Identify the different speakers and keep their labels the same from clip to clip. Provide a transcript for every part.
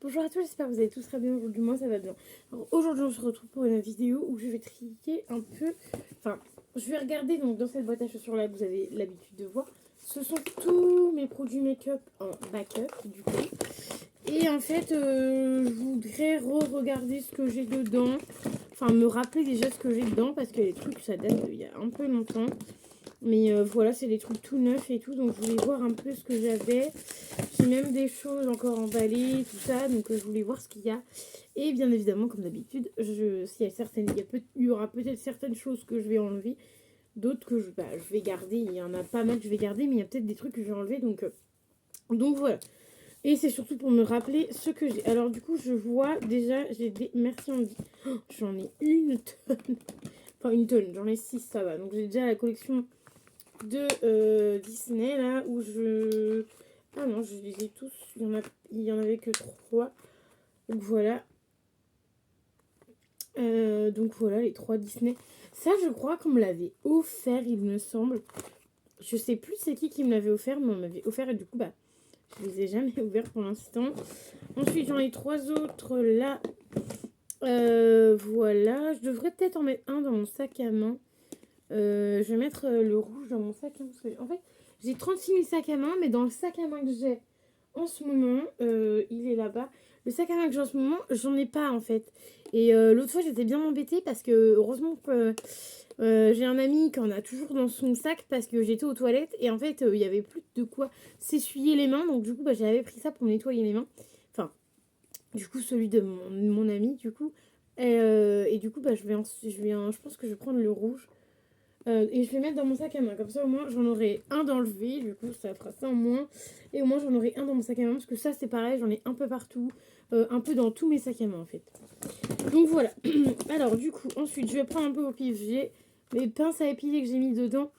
Speaker 1: Bonjour à tous, j'espère que vous allez tous très bien. Aujourd'hui, moi ça va bien. Alors aujourd'hui, on se retrouve pour une vidéo où je vais trier un peu. Enfin, je vais regarder donc dans cette boîte à chaussures là, vous avez l'habitude de voir. Ce sont tous mes produits make-up en backup du coup. Et en fait, je voudrais re-regarder ce que j'ai dedans. Enfin, me rappeler déjà ce que j'ai dedans parce que les trucs ça date d'il y a un peu longtemps. Mais voilà, c'est des trucs tout neufs et tout. Donc je voulais voir un peu ce que j'avais. J'ai même des choses encore emballées, tout ça. Donc je voulais voir ce qu'il y a. Et bien évidemment, comme d'habitude, il y aura peut-être certaines choses que je vais enlever. D'autres que je vais garder. Il y en a pas mal que je vais garder. Mais il y a peut-être des trucs que je vais enlever. Donc voilà. Et c'est surtout pour me rappeler ce que j'ai. Alors du coup, je vois déjà, j'ai des... Merci Andy. Oh, j'en ai une tonne. Enfin une tonne, j'en ai 6, ça va. Donc j'ai déjà la collection de Disney là où je... Ah non, je les ai tous. Il y en avait que 3. Donc voilà. Donc voilà les 3 Disney. Ça, je crois qu'on me l'avait offert, il me semble. Je sais plus c'est qui me l'avait offert, mais on m'avait offert et du coup, je les ai jamais ouverts pour l'instant. Ensuite, j'en ai 3 autres là. Voilà. Je devrais peut-être en mettre un dans mon sac à main. Je vais mettre le rouge dans mon sac à main. Parce que, en fait, j'ai 36 000 sacs à main, mais dans le sac à main que j'ai en ce moment, il est là-bas. Le sac à main que j'ai en ce moment, j'en ai pas en fait. Et l'autre fois, j'étais bien embêtée parce que heureusement que j'ai un ami qui en a toujours dans son sac parce que j'étais aux toilettes et en fait, il y avait plus de quoi s'essuyer les mains. Donc du coup, j'avais pris ça pour me nettoyer les mains. Enfin, du coup, celui de mon ami, du coup. Et du coup, je pense que je vais prendre le rouge. Et je vais mettre dans mon sac à main. Comme ça, au moins, j'en aurai un d'enlevé. Du coup, ça fera ça en moins. Et au moins, j'en aurai un dans mon sac à main. Parce que ça, c'est pareil. J'en ai un peu partout. Un peu dans tous mes sacs à main, en fait. Donc, voilà. Alors, du coup, ensuite, je vais prendre un peu au pif. J'ai mes pinces à épiler que j'ai mis dedans.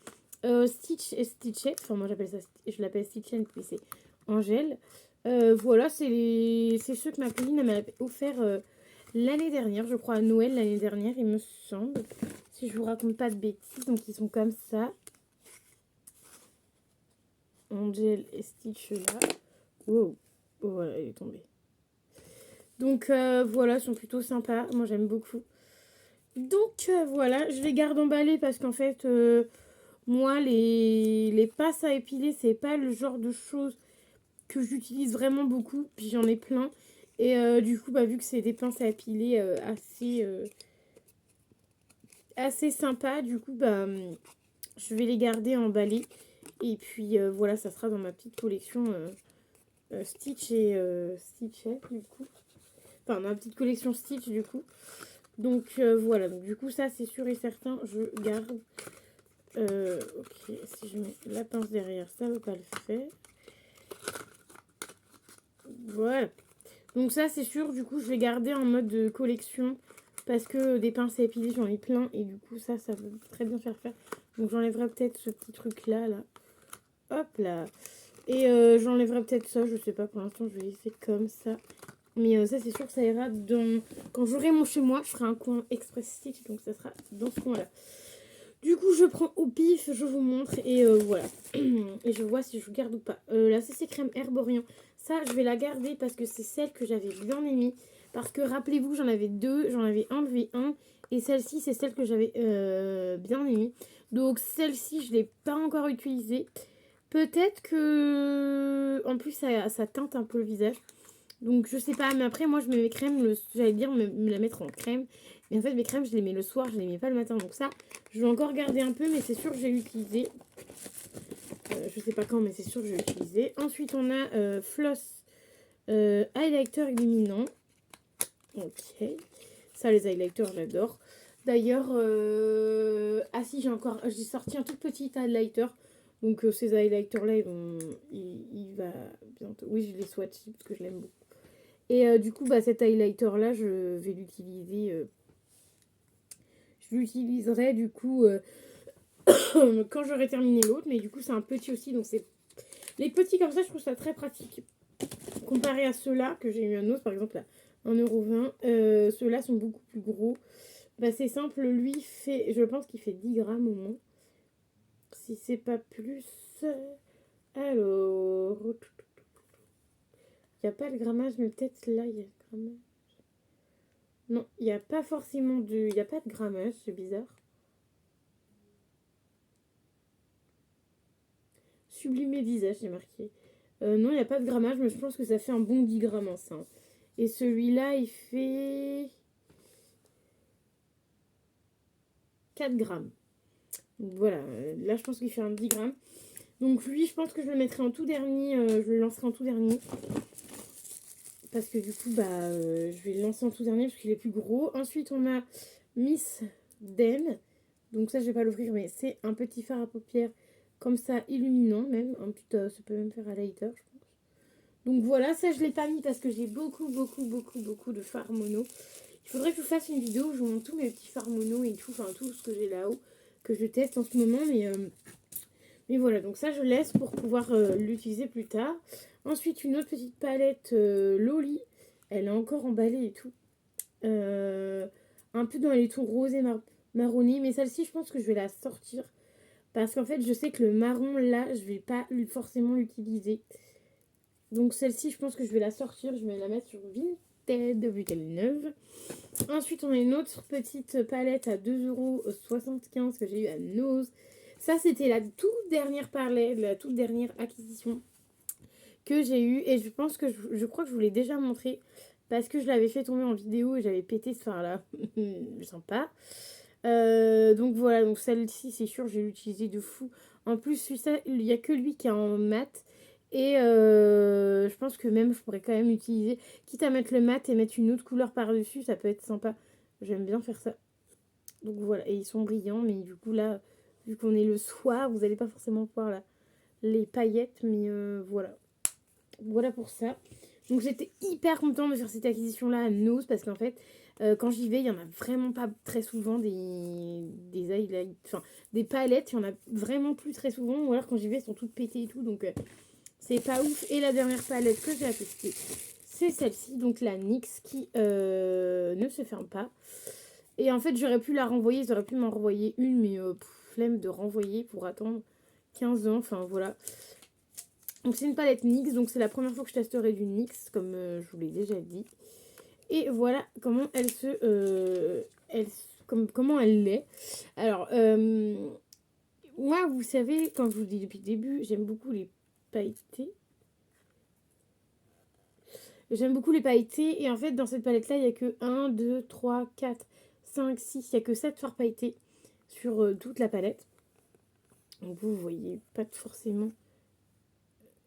Speaker 1: Stitch et Stitchette. Enfin, moi, je l'appelle Stitchette. Puis c'est en gel. Voilà, c'est ceux que ma cousine m'avait offert l'année dernière. Je crois à Noël l'année dernière, il me semble. Si je vous raconte pas de bêtises, donc ils sont comme ça. Angel et Stitch là. Wow. Oh, voilà, il est tombé. Donc voilà, ils sont plutôt sympas. Moi j'aime beaucoup. Donc voilà, je les garde emballés parce qu'en fait, moi les passes à épiler, c'est pas le genre de choses que j'utilise vraiment beaucoup. Puis j'en ai plein. Et du coup, vu que c'est des pinces à épiler assez sympa, du coup, je vais les garder emballés. Et puis voilà, ça sera dans ma petite collection Stitch et Stitchette du coup. Enfin, ma petite collection Stitch du coup. Donc voilà, donc du coup ça c'est sûr et certain, je garde. Ok, si je mets la pince derrière, ça ne veut pas le faire. Voilà. Donc ça c'est sûr, du coup je vais garder en mode de collection. Parce que des pinces à épiler, j'en ai plein. Et du coup ça peut très bien faire. Donc j'enlèverai peut-être ce petit truc là. Hop là. Et j'enlèverai peut-être ça, je sais pas, pour l'instant je vais laisser comme ça. Mais ça c'est sûr que ça ira dans... Quand j'aurai mon chez moi, je ferai un coin express stitch, donc ça sera dans ce coin-là. Du coup je prends au pif, je vous montre et voilà. Et je vois si je garde ou pas. La CC crème Herborian, ça je vais la garder parce que c'est celle que j'avais bien aimée. Parce que rappelez-vous, j'en avais 2, j'en avais enlevé un. Et celle-ci c'est celle que j'avais bien aimée. Donc celle-ci je ne l'ai pas encore utilisée. Peut-être que... En plus, ça teinte un peu le visage. Donc, je sais pas. Mais après, moi, je mets mes crèmes. J'allais dire me la mettre en crème. Mais en fait, mes crèmes, je les mets le soir. Je les mets pas le matin. Donc ça, je vais encore garder un peu. Mais c'est sûr que je vais l'utiliser. Je sais pas quand, mais c'est sûr que je vais l'utiliser. Ensuite, on a Floss Highlighter Illuminant. Ok. Ça, les highlighters, j'adore. D'ailleurs, ah si, j'ai sorti un tout petit highlighter. Donc ces highlighters là, il va bientôt. Oui, je les swatché parce que je l'aime beaucoup. Et du coup, cet highlighter là, je vais l'utiliser. Je l'utiliserai du coup quand j'aurai terminé l'autre. Mais du coup, c'est un petit aussi. Donc c'est les petits comme ça, je trouve ça très pratique. Comparé à ceux-là, que j'ai eu un autre, par exemple à 1,20 €. Ceux-là sont beaucoup plus gros. C'est simple, lui je pense qu'il fait 10 grammes au moins. Si c'est pas plus. Alors. Il n'y a pas le grammage, mais peut-être là, il y a le grammage. Non, il n'y a pas forcément de... Il n'y a pas de grammage, c'est bizarre. Sublimer visage, j'ai marqué. Non, il n'y a pas de grammage, mais je pense que ça fait un bon 10 grammes hein, ça. Et celui-là, il fait 4 grammes. Donc voilà, là je pense qu'il fait un 10 grammes. Donc lui, je pense que je le mettrai en tout dernier, je le lancerai en tout dernier. Parce que du coup, je vais le lancer en tout dernier parce qu'il est plus gros. Ensuite, on a Miss Den. Donc ça, je vais pas l'ouvrir, mais c'est un petit fard à paupières comme ça, illuminant même. Un petit, ça peut même faire highlighter, je pense. Donc voilà, ça, je l'ai pas mis parce que j'ai beaucoup de fards mono. Il faudrait que je vous fasse une vidéo où je vous montre tous mes petits fards mono et tout, enfin tout ce que j'ai là-haut, que je teste en ce moment, mais voilà, donc ça je laisse pour pouvoir l'utiliser plus tard. Ensuite, une autre petite palette Loli. Elle est encore emballée et tout. Un peu dans les tons rosés marronnés. Mais celle-ci, je pense que je vais la sortir. Parce qu'en fait, je sais que le marron, là, je vais pas forcément l'utiliser. Donc celle-ci, je pense que je vais la sortir. Je vais la mettre sur Vinted, vu qu'elle est neuve. Ensuite, on a une autre petite palette à 2,75€ que j'ai eu à Nose. Ça, c'était la toute dernière palette, la toute dernière acquisition que j'ai eue. Et je pense que je crois que je vous l'ai déjà montré. Parce que je l'avais fait tomber en vidéo et j'avais pété ce fard-là. Sympa. Donc voilà, donc celle-ci, c'est sûr, je vais l'utiliser de fou. En plus, il n'y a que lui qui est en mat. Et je pense que même je pourrais quand même utiliser, quitte à mettre le mat et mettre une autre couleur par-dessus, ça peut être sympa. J'aime bien faire ça. Donc voilà, et ils sont brillants, mais du coup là, vu qu'on est le soir, vous n'allez pas forcément voir les paillettes, mais voilà. Voilà pour ça. Donc j'étais hyper contente de faire cette acquisition-là à Nose, parce qu'en fait, quand j'y vais, il n'y en a vraiment pas très souvent des highlights, enfin des palettes, il n'y en a vraiment plus très souvent, ou alors quand j'y vais, elles sont toutes pétées et tout, donc c'est pas ouf. Et la dernière palette que j'ai à tester, c'est celle-ci, donc la NYX, qui ne se ferme pas. Et en fait, j'aurais pu la renvoyer, ils auraient pu m'en renvoyer une, mais flemme de renvoyer pour attendre 15 ans, enfin voilà. Donc c'est une palette NYX, donc c'est la première fois que je testerai du NYX, comme je vous l'ai déjà dit. Et voilà comment comment elle l'est. Alors, moi, vous savez, quand je vous le dis depuis le début, j'aime beaucoup les pailletés. J'aime beaucoup les pailletés. Et en fait, dans cette palette-là, il n'y a que 1, 2, 3, 4, 5, 6. Il n'y a que 7 fards pailletés sur toute la palette. Donc vous voyez pas forcément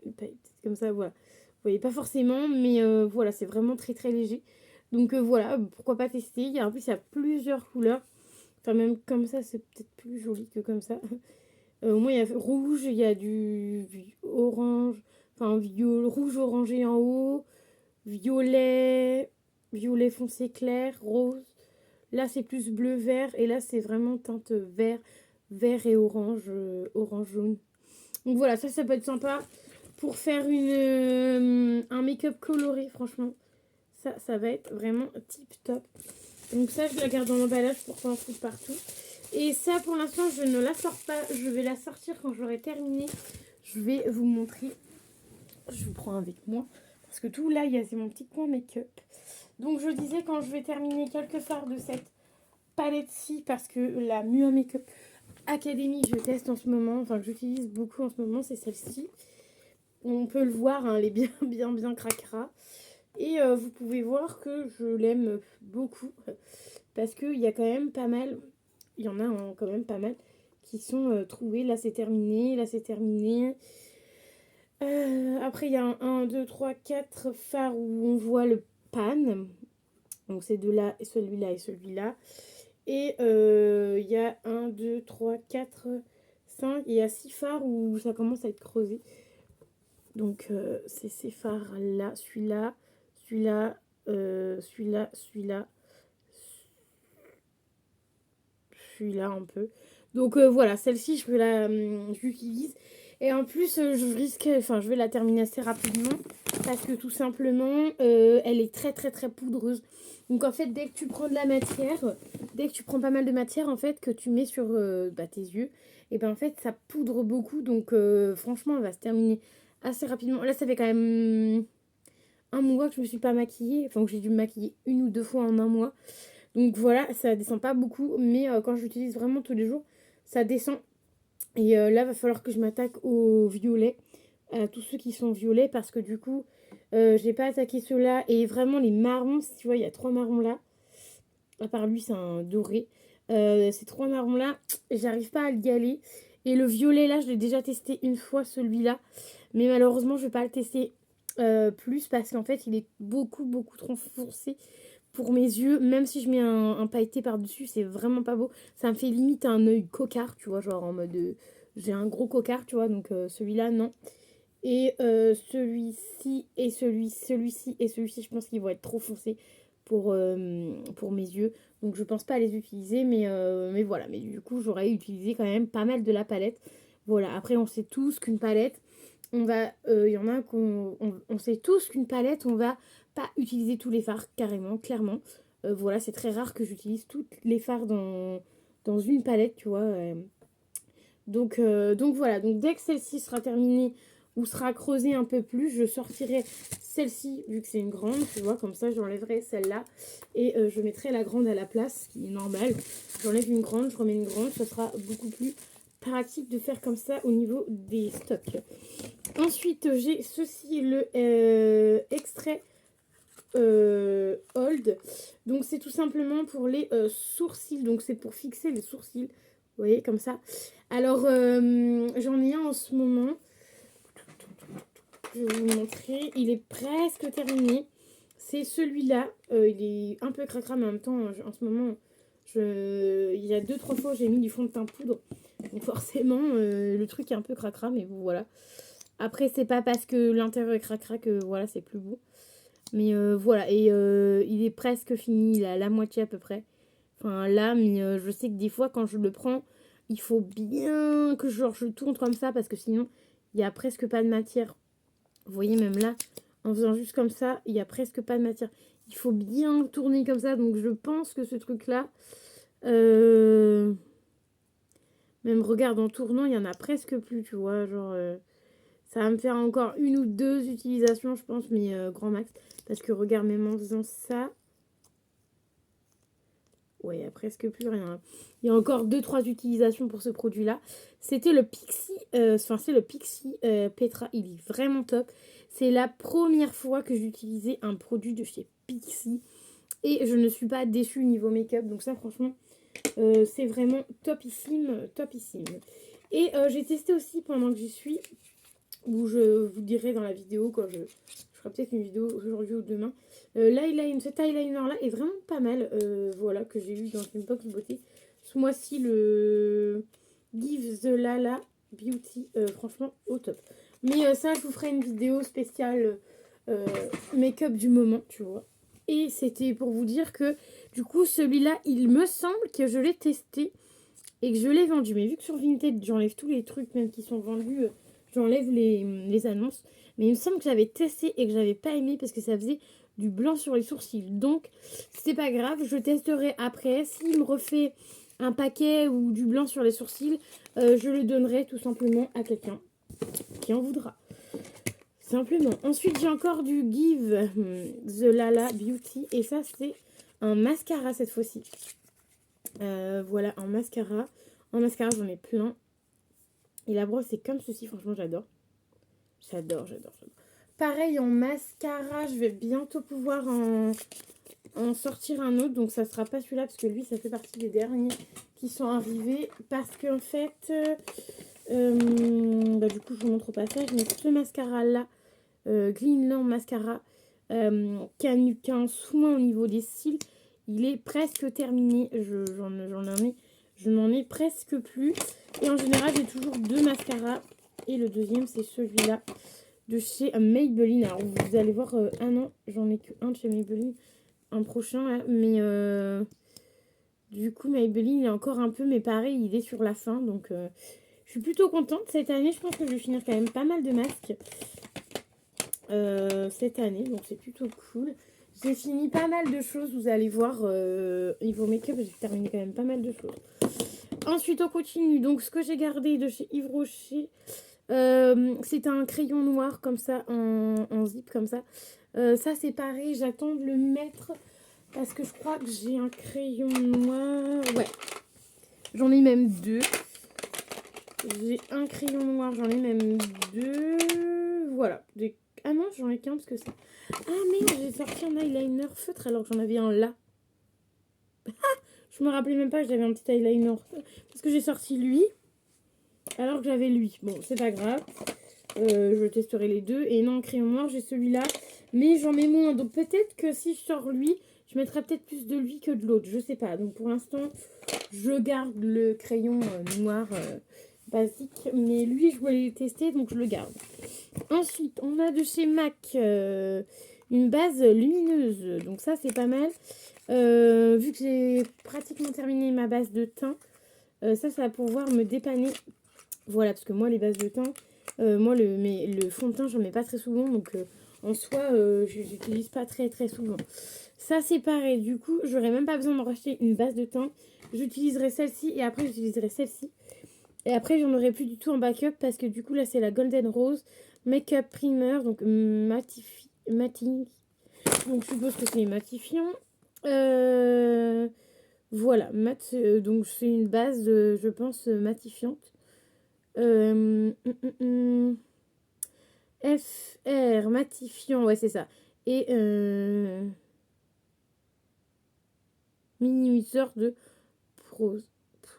Speaker 1: les paillettes comme ça, voilà. Vous voyez pas forcément, mais voilà, c'est vraiment très très léger. Donc voilà, pourquoi pas tester. En plus, il y a plusieurs couleurs. Enfin, même comme ça, c'est peut-être plus joli que comme ça. Au moins, il y a rouge, il y a du orange, enfin, rouge orangé en haut, violet, violet foncé clair, rose. Là, c'est plus bleu-vert, et là, c'est vraiment teinte vert et orange, orange jaune. Donc voilà, ça peut être sympa pour faire un make-up coloré, franchement. Ça va être vraiment tip top. Donc ça, je la garde dans l'emballage pour pas en foutre partout. Et ça, pour l'instant, je ne la sors pas. Je vais la sortir quand j'aurai terminé. Je vais vous montrer. Je vous prends avec moi. Parce que tout là, c'est mon petit coin make-up. Donc je disais, quand je vais terminer quelques fards de cette palette-ci, parce que la Mua Makeup Academy, je teste en ce moment, enfin que j'utilise beaucoup en ce moment, c'est celle-ci. On peut le voir, hein, elle est bien cracra. Et vous pouvez voir que je l'aime beaucoup. Parce qu'il y a quand même pas mal, il y en a quand même pas mal qui sont trouvés. Là, c'est terminé, là, c'est terminé. Après, il y a 1, 2, 3, 4 fards où on voit le pan. Donc, c'est de là, celui-là et celui-là. Et il y a 1, 2, 3, 4, 5. Il y a 6 fards où ça commence à être creusé. Donc, c'est ces fards-là. Celui-là, celui-là, celui-là, celui-là. Celui-là un peu. Donc voilà, celle-ci j'utilise. Et en plus, je vais la terminer assez rapidement. Parce que tout simplement, elle est très poudreuse. Donc en fait, dès que tu prends de la matière, dès que tu prends pas mal de matière, en fait, que tu mets sur tes yeux, et ben en fait, ça poudre beaucoup. Donc franchement, elle va se terminer assez rapidement. Là, ça fait quand même un mois que je me suis pas maquillée. Enfin, que j'ai dû me maquiller 1 ou 2 fois en un mois. Donc voilà, ça descend pas beaucoup. Mais quand j'utilise vraiment tous les jours, ça descend. Et là, va falloir que je m'attaque aux violets. À tous ceux qui sont violets. Parce que du coup, j'ai pas attaqué ceux-là. Et vraiment, les marrons, si tu vois, il y a 3 marrons là. À part lui, c'est un doré. Ces 3 marrons-là, j'arrive pas à le galer. Et le violet, là, je l'ai déjà testé une fois, celui-là. Mais malheureusement, je vais pas le tester plus parce qu'en fait, il est beaucoup, beaucoup trop foncé pour mes yeux. Même si je mets un pailleté par-dessus, c'est vraiment pas beau. Ça me fait limite un œil cocard, tu vois, genre en mode... j'ai un gros cocard, tu vois, donc celui-là, non. Et celui-ci et celui-ci et celui-ci, je pense qu'ils vont être trop foncés pour mes yeux. Donc je pense pas les utiliser, mais voilà. Mais du coup, j'aurais utilisé quand même pas mal de la palette. Voilà, après on sait tous qu'une palette, il y en a on sait tous qu'une palette, on va pas utiliser tous les fards, carrément, clairement. Voilà, c'est très rare que j'utilise tous les fards dans une palette, tu vois. Donc voilà, donc dès que celle-ci sera terminée ou sera creusée un peu plus, je sortirai celle-ci, vu que c'est une grande, tu vois, comme ça j'enlèverai celle-là et je mettrai la grande à la place, ce qui est normal. J'enlève une grande, je remets une grande, ça sera beaucoup plus pratique de faire comme ça au niveau des stocks. Ensuite, j'ai ceci, le extrait Hold. Donc c'est tout simplement pour les sourcils, donc c'est pour fixer les sourcils. Vous voyez, comme ça. Alors, j'en ai un en ce moment. Je vais vous montrer. Il est presque terminé. C'est celui-là. Il est un peu cracra, mais en même temps, en ce moment, il y a 2-3 fois, j'ai mis du fond de teint poudre. Donc forcément, le truc est un peu cracra, mais bon, voilà. Après, c'est pas parce que l'intérieur est cracra que voilà, c'est plus beau. Mais voilà, et il est presque fini, il a la moitié à peu près. Enfin là, mais je sais que des fois quand je le prends, il faut bien que genre, je tourne comme ça parce que sinon il n'y a presque pas de matière. Vous voyez, même là, en faisant juste comme ça, il n'y a presque pas de matière. Il faut bien tourner comme ça, donc je pense que ce truc-là, même regarde, en tournant, il n'y en a presque plus, tu vois, genre... ça va me faire encore 1 ou 2 utilisations, je pense, mais grand max. Parce que regarde, même en faisant ça... Ouais, il n'y a presque plus rien. Il y a encore 2-3 utilisations pour ce produit-là. C'était le Pixi... Enfin, c'est le Pixi Petra. Il est vraiment top. C'est la première fois que j'utilisais un produit de chez Pixi. Et je ne suis pas déçue niveau make-up. Donc ça, franchement, c'est vraiment topissime. Topissime. Et j'ai testé aussi pendant que j'y suis... Où je vous dirai dans la vidéo quand je ferai peut-être une vidéo aujourd'hui ou demain. Cet eyeliner là est vraiment pas mal. Voilà, que j'ai eu dans une box beauté. Ce mois-ci, le Give the Lala Beauty. Franchement, au top. Mais ça, je vous ferai une vidéo spéciale make-up du moment, tu vois. Et c'était pour vous dire que, du coup, celui-là, il me semble que je l'ai testé et que je l'ai vendu. Mais vu que sur Vinted, j'enlève tous les trucs même qui sont vendus... j'enlève les annonces. Mais il me semble que j'avais testé et que j'avais pas aimé parce que ça faisait du blanc sur les sourcils. Donc, c'est pas grave. Je testerai après. S'il me refait un paquet ou du blanc sur les sourcils, je le donnerai tout simplement à quelqu'un qui en voudra. Simplement. Ensuite, j'ai encore du Give the Lala Beauty. Et ça, c'est un mascara cette fois-ci. Voilà, un mascara. En mascara, j'en ai plein. Et la brosse, c'est comme ceci. Franchement, j'adore. J'adore. Pareil, en mascara, je vais bientôt pouvoir en sortir un autre. Donc, ça sera pas celui-là parce que lui, ça fait partie des derniers qui sont arrivés. Parce qu'en fait, du coup, je vous montre au passage. Mais ce mascara-là, Greenland Mascara, qui a un soin au niveau des cils, il est presque terminé. Je n'en ai presque plus. Et en général, j'ai toujours 2 mascaras. Et le deuxième, c'est celui-là de chez Maybelline. Alors, vous allez voir, non, j'en ai qu'un de chez Maybelline. Un prochain, là. Mais du coup, Maybelline, il est encore un peu, mais pareil, il est sur la fin. Donc, je suis plutôt contente. Cette année, je pense que je vais finir quand même pas mal de masques. Cette année, donc c'est plutôt cool. J'ai fini pas mal de choses, vous allez voir, niveau make-up, j'ai terminé quand même pas mal de choses. Ensuite, on continue. Donc, ce que j'ai gardé de chez Yves Rocher, c'est un crayon noir comme ça, en zip comme ça. Ça, c'est pareil, j'attends de le mettre parce que je crois que j'ai un crayon noir. Ouais, j'en ai même deux. J'ai un crayon noir, j'en ai même deux. Voilà. Ah non, j'en ai qu'un parce que ça. Ah merde, j'ai sorti un eyeliner feutre alors que j'en avais un là. Je me rappelais même pas que j'avais un petit eyeliner. Parce que j'ai sorti lui alors que j'avais lui. Bon, c'est pas grave. Je testerai les deux. Et non, crayon noir, j'ai celui-là. Mais j'en mets moins. Donc peut-être que si je sors lui, je mettrai peut-être plus de lui que de l'autre. Je sais pas. Donc pour l'instant, je garde le crayon noir basique. Mais lui, je voulais le tester, donc je le garde. Ensuite, on a de chez MAC une base lumineuse. Donc ça, c'est pas mal. Vu que j'ai pratiquement terminé ma base de teint, ça va pouvoir me dépanner. Voilà, parce que moi, les bases de teint, moi, le fond de teint, j'en mets pas très souvent. Donc, en soi, j'utilise pas très très souvent. Ça, c'est pareil. Du coup, j'aurais même pas besoin de racheter une base de teint. J'utiliserai celle-ci et après, j'utiliserai celle-ci. Et après, j'en aurai plus du tout en backup parce que du coup, là, c'est la Golden Rose Makeup Primer. Donc, mating. Donc, je suppose que c'est matifiant. Voilà, donc c'est une base, je pense, matifiante. FR, matifiant, ouais, c'est ça. Et minuteur de prose.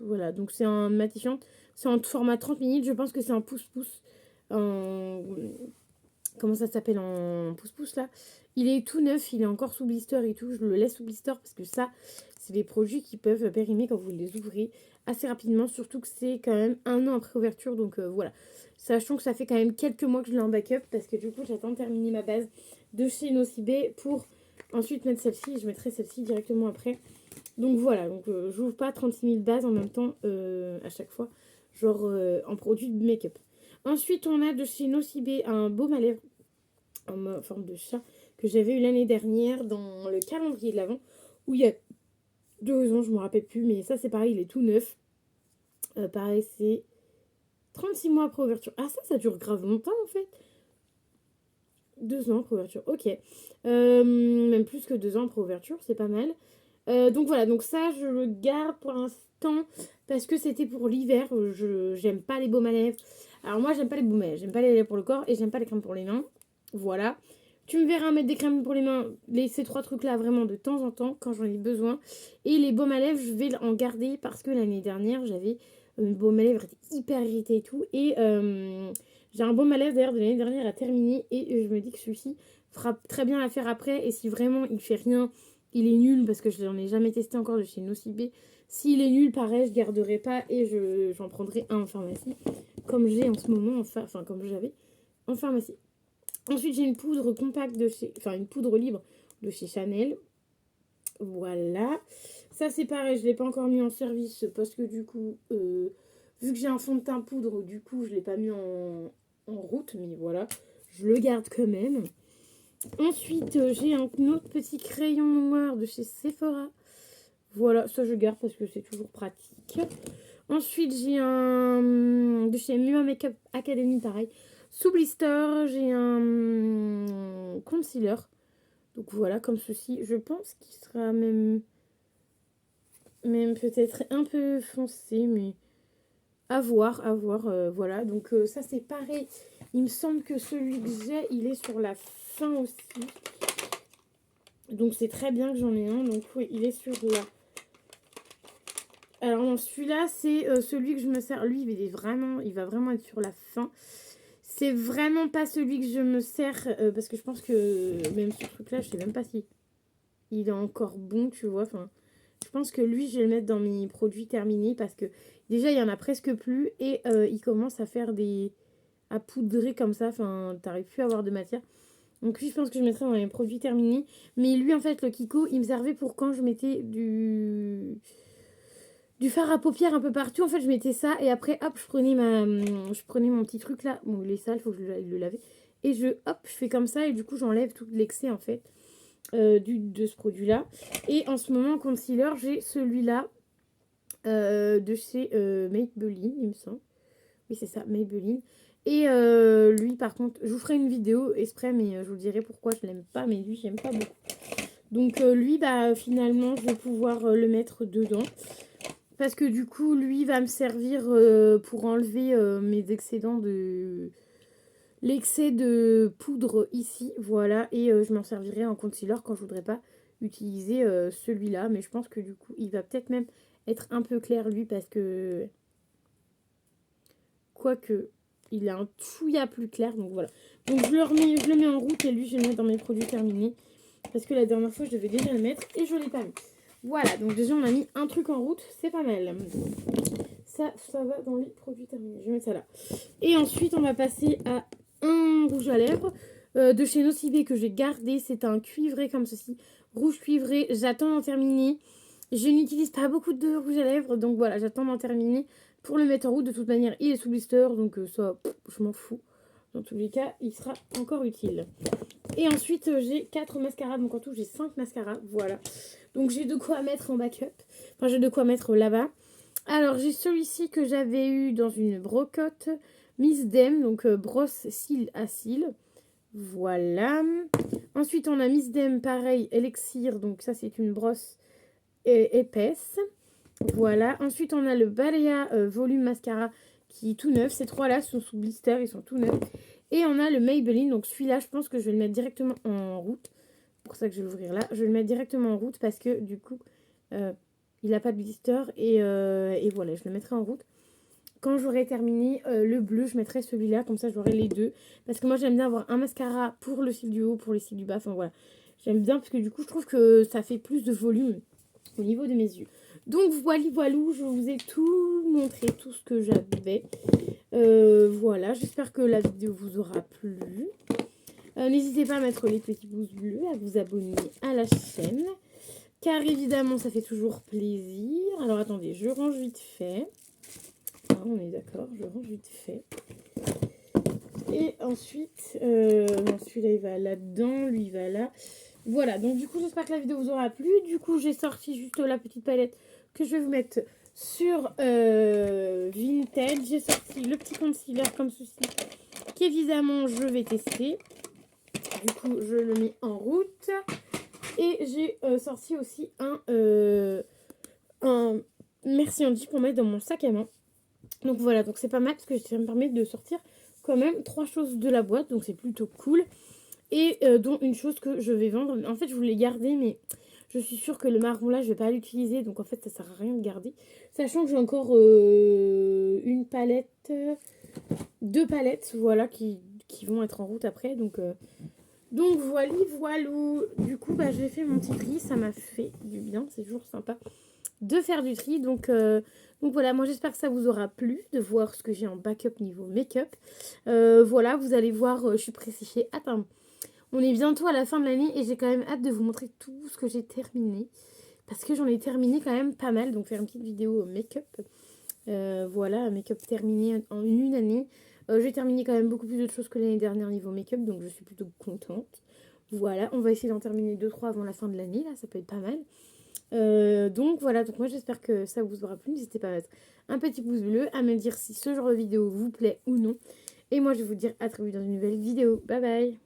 Speaker 1: Voilà, donc c'est un matifiant. C'est en format 30 minutes, je pense que c'est un pouce-pouce. En... Comment ça s'appelle en pouce-pouce là. Il est tout neuf, il est encore sous blister et tout. Je le laisse sous blister parce que ça, c'est des produits qui peuvent périmer quand vous les ouvrez assez rapidement. Surtout que c'est quand même 1 an après ouverture. Donc voilà. Sachant que ça fait quand même quelques mois que je l'ai en backup. Parce que du coup, j'attends de terminer ma base de chez Nocibé pour ensuite mettre celle-ci. Je mettrai celle-ci directement après. Donc voilà. Donc j'ouvre pas 36 000 bases en même temps à chaque fois. Genre en produit de make-up. Ensuite, on a de chez Nocibé un baume à lèvres en forme de chat que j'avais eu l'année dernière dans le calendrier de l'Avent où il y a 2 ans, je me rappelle plus, mais ça c'est pareil, il est tout neuf. Pareil, c'est 36 mois après ouverture. Ah, ça dure grave longtemps en fait. 2 ans après ouverture, ok. Même plus que 2 ans après ouverture, c'est pas mal. Donc voilà, donc ça je le garde pour l'instant parce que c'était pour l'hiver. J'aime pas les baumes à lèvres. Alors moi j'aime pas les baumes à lèvres, j'aime pas les lèvres pour le corps et j'aime pas les crèmes pour les mains. Voilà. Tu me verras mettre des crèmes pour les mains, ces 3 trucs là vraiment de temps en temps quand j'en ai besoin. Et les baumes à lèvres, je vais en garder parce que l'année dernière j'avais mes baumes à lèvres étaient hyper irritées et tout. Et j'ai un baume à lèvres d'ailleurs de l'année dernière à terminer et je me dis que celui-ci fera très bien l'affaire après. Et si vraiment il fait rien, il est nul parce que je n'en ai jamais testé encore de chez Nocibé. S'il est nul, pareil, je garderai pas et j'en prendrai un en pharmacie. Comme j'ai en ce moment, enfin comme j'avais en pharmacie. Ensuite, j'ai une poudre compacte une poudre libre de chez Chanel. Voilà. Ça, c'est pareil, je ne l'ai pas encore mis en service parce que du coup, vu que j'ai un fond de teint poudre, du coup, je ne l'ai pas mis en route. Mais voilà, je le garde quand même. Ensuite, j'ai un autre petit crayon noir de chez Sephora. Voilà, ça je garde parce que c'est toujours pratique. Ensuite, j'ai un de chez Mua Makeup Academy, pareil. Sous blister, j'ai un concealer. Donc voilà, comme ceci. Je pense qu'il sera même peut-être un peu foncé, mais à voir, voilà. Donc ça, c'est pareil. Il me semble que celui que j'ai, il est sur la fin aussi. Donc c'est très bien que j'en ai un. Donc oui, il est sur la... Alors non, celui-là, c'est celui que je me sers. Lui, il va vraiment être sur la fin. C'est vraiment pas celui que je me sers parce que je pense que même ce truc-là, je sais même pas si il est encore bon, tu vois. Enfin, je pense que lui, je vais le mettre dans mes produits terminés parce que déjà, il y en a presque plus et il commence à faire à poudrer comme ça. Enfin, t'arrives plus à avoir de matière. Donc lui, je pense que je mettrai dans mes produits terminés. Mais lui, en fait, le Kiko, il me servait pour quand je mettais du fard à paupières un peu partout. En fait, je mettais ça et après, hop, je prenais mon petit truc là. Bon, il est sale, faut que je le lave. Et je fais comme ça et du coup, j'enlève tout l'excès en fait de ce produit-là. Et en ce moment, en concealer, j'ai celui-là de chez Maybelline, il me semble. Oui, c'est ça, Maybelline. Et lui, par contre, je vous ferai une vidéo exprès, mais je vous dirai pourquoi je l'aime pas. Mais lui, j'aime pas beaucoup. Donc lui, bah finalement, je vais pouvoir le mettre dedans. Parce que du coup, lui va me servir pour enlever mes excédents de... L'excès de poudre ici, voilà. Et je m'en servirai en concealer quand je voudrais pas utiliser celui-là. Mais je pense que du coup, il va peut-être même être un peu clair, lui, parce que... Quoique, il est un chouïa plus clair, donc voilà. Donc je le mets en route et lui, je vais le mettre dans mes produits terminés. Parce que la dernière fois, je devais déjà le mettre et je l'ai pas mis. Voilà, donc déjà, on a mis un truc en route, c'est pas mal. Ça va dans les produits terminés. Je vais mettre ça là. Et ensuite, on va passer à un rouge à lèvres de chez Nocibé que j'ai gardé. C'est un cuivré comme ceci. Rouge cuivré, j'attends d'en terminer. Je n'utilise pas beaucoup de rouge à lèvres, donc voilà, j'attends d'en terminer pour le mettre en route. De toute manière, il est sous blister, donc ça, je m'en fous. Dans tous les cas, il sera encore utile. Et ensuite, j'ai 4 mascaras, donc en tout, j'ai 5 mascaras, voilà. Donc j'ai de quoi mettre en backup. Enfin, j'ai de quoi mettre là-bas. Alors, j'ai celui-ci que j'avais eu dans une brocotte Miss Dem, donc brosse cils à cils. Voilà. Ensuite, on a Miss Dem, pareil, élixir, donc ça, c'est une brosse épaisse. Voilà. Ensuite, on a le Balea Volume Mascara qui est tout neuf. Ces trois-là sont sous blister, ils sont tout neufs. Et on a le Maybelline. Donc celui-là, je pense que je vais le mettre directement en route. C'est pour ça que je vais l'ouvrir là. Je vais le mettre directement en route parce que du coup, il n'a pas de blister. Et voilà, je le mettrai en route. Quand j'aurai terminé le bleu, je mettrai celui-là. Comme ça, j'aurai les deux. Parce que moi, j'aime bien avoir un mascara pour le cil du haut, pour les cils du bas. Enfin voilà. J'aime bien parce que du coup, je trouve que ça fait plus de volume au niveau de mes yeux. Donc voilà, je vous ai tout montré, tout ce que j'avais. Voilà, j'espère que la vidéo vous aura plu. N'hésitez pas à mettre les petits pouces bleus, à vous abonner à la chaîne. Car évidemment, ça fait toujours plaisir. Alors attendez, je range vite fait. Ah, on est d'accord, je range vite fait. Et ensuite, celui-là il va là-dedans, lui il va là. Voilà, donc du coup j'espère que la vidéo vous aura plu. Du coup j'ai sorti juste la petite palette que je vais vous mettre sur Vinted. J'ai sorti le petit concealer comme ceci, qu'évidemment je vais tester. Du coup je le mets en route. Et j'ai sorti aussi un Merci Andy pour mettre dans mon sac à main. Donc voilà, donc c'est pas mal parce que ça me permet de sortir quand même 3 choses de la boîte. Donc c'est plutôt cool. Et dont une chose que je vais vendre. En fait, je voulais garder, mais je suis sûre que le marron là, je vais pas l'utiliser. Donc en fait, ça sert à rien de garder. Sachant que j'ai encore une palette, 2 palettes, voilà, qui vont être en route après. Donc voilà, voilou. Du coup, bah, j'ai fait mon petit tri. Ça m'a fait du bien. C'est toujours sympa de faire du tri. Donc voilà, moi j'espère que ça vous aura plu de voir ce que j'ai en backup niveau make-up. Voilà, vous allez voir, je suis pressée. Attends. On est bientôt à la fin de l'année et j'ai quand même hâte de vous montrer tout ce que j'ai terminé. Parce que j'en ai terminé quand même pas mal. Donc faire une petite vidéo make-up. Voilà, make-up terminé en une année. J'ai terminé quand même beaucoup plus de choses que l'année dernière niveau make-up. Donc je suis plutôt contente. Voilà, on va essayer d'en terminer 2-3 avant la fin de l'année. Là, ça peut être pas mal. Donc voilà, donc moi j'espère que ça vous aura plu. N'hésitez pas à mettre un petit pouce bleu, à me dire si ce genre de vidéo vous plaît ou non. Et moi je vais vous dire à très vite dans une nouvelle vidéo. Bye bye!